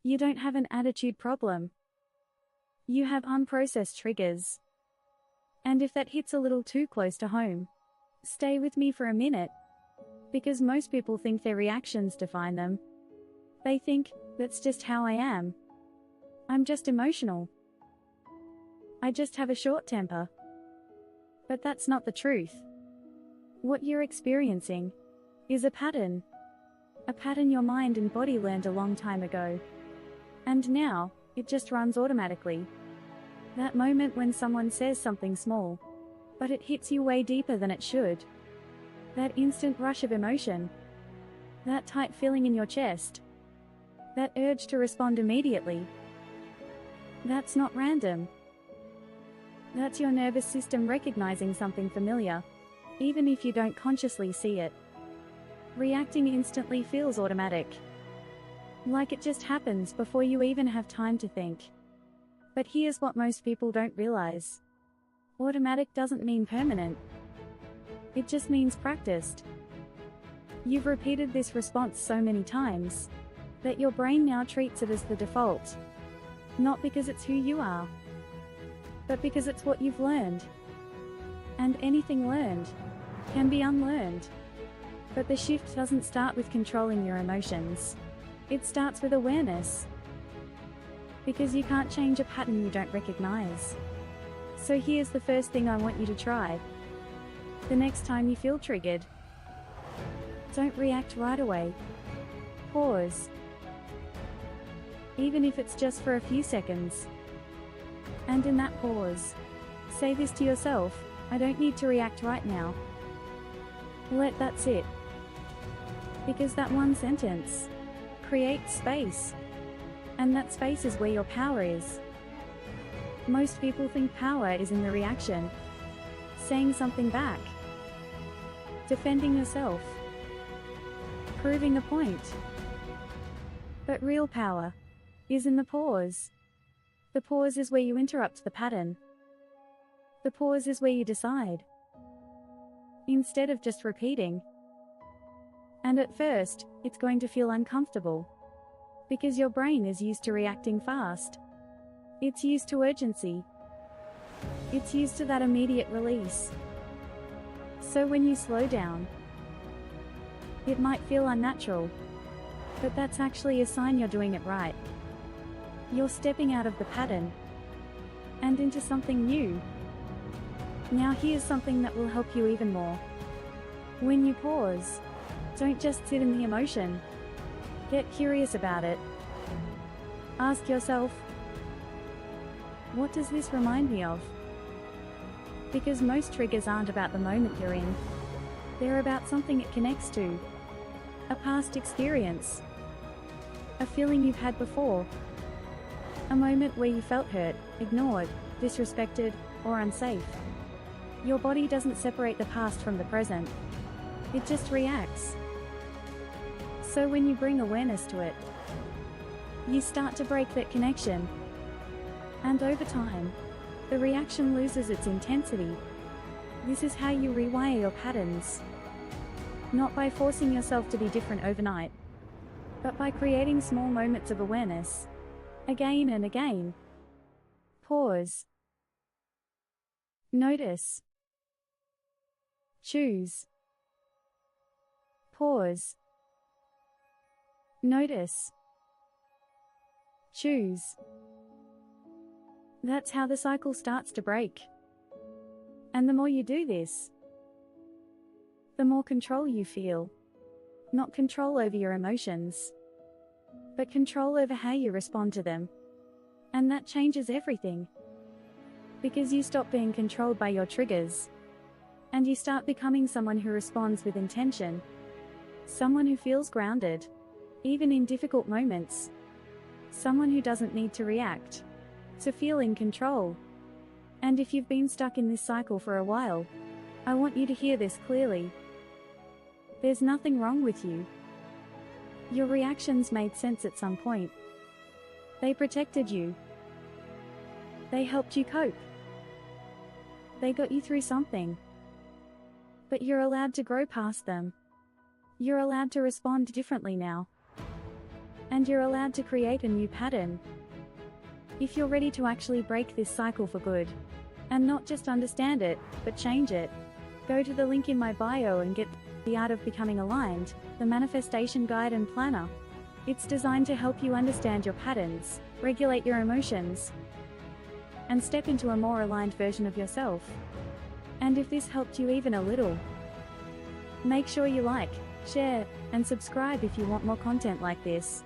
You don't have an attitude problem. You have unprocessed triggers. And if that hits a little too close to home, stay with me for a minute. Because most people think their reactions define them. They think, that's just how I am. I'm just emotional. I just have a short temper. But that's not the truth. What you're experiencing is a pattern. A pattern your mind and body learned a long time ago. And now, it just runs automatically. That moment when someone says something small, but it hits you way deeper than it should. That instant rush of emotion. That tight feeling in your chest. That urge to respond immediately. That's not random. That's your nervous system recognizing something familiar, even if you don't consciously see it. Reacting instantly feels automatic. Like it just happens before you even have time to think. But here's what most people don't realize. Automatic doesn't mean permanent. It just means practiced. You've repeated this response so many times that your brain now treats it as the default. Not because it's who you are, but because it's what you've learned. And anything learned can be unlearned. But the shift doesn't start with controlling your emotions. It starts with awareness. Because you can't change a pattern you don't recognize. So here's the first thing I want you to try. The next time you feel triggered, don't react right away. Pause. Even if it's just for a few seconds. And in that pause, say this to yourself, I don't need to react right now. Let that sit. Because that one sentence creates space. And that space is where your power is. Most people think power is in the reaction. Saying something back. Defending yourself. Proving a point. But real power is in the pause. The pause is where you interrupt the pattern. The pause is where you decide. Instead of just repeating. And at first, it's going to feel uncomfortable. Because your brain is used to reacting fast. It's used to urgency. It's used to that immediate release. So when you slow down, it might feel unnatural. But that's actually a sign you're doing it right. You're stepping out of the pattern and into something new. Now here's something that will help you even more. When you pause, don't just sit in the emotion. Get curious about it. Ask yourself, what does this remind me of? Because most triggers aren't about the moment you're in. They're about something it connects to. A past experience. A feeling you've had before. A moment where you felt hurt, ignored, disrespected, or unsafe. Your body doesn't separate the past from the present. It just reacts. So when you bring awareness to it, you start to break that connection. And over time, the reaction loses its intensity. This is how you rewire your patterns. Not by forcing yourself to be different overnight, but by creating small moments of awareness. Again and again. Pause. Notice. Choose. Pause. Notice. Choose. That's how the cycle starts to break. And the more you do this, the more control you feel. Not control over your emotions, but control over how you respond to them. And that changes everything. Because you stop being controlled by your triggers. And you start becoming someone who responds with intention. Someone who feels grounded, even in difficult moments. Someone who doesn't need to react to feel in control. And if you've been stuck in this cycle for a while, I want you to hear this clearly. There's nothing wrong with you. Your reactions made sense at some point. They protected you. They helped you cope. They got you through something. But you're allowed to grow past them. You're allowed to respond differently now. and you're allowed to create a new pattern. If you're ready to actually break this cycle for good, and not just understand it, but change it, go to the link in my bio and get The Art of Becoming Aligned, the Manifestation Guide and Planner. It's designed to help you understand your patterns, regulate your emotions, and step into a more aligned version of yourself. And if this helped you even a little, make sure you like, share, and subscribe if you want more content like this.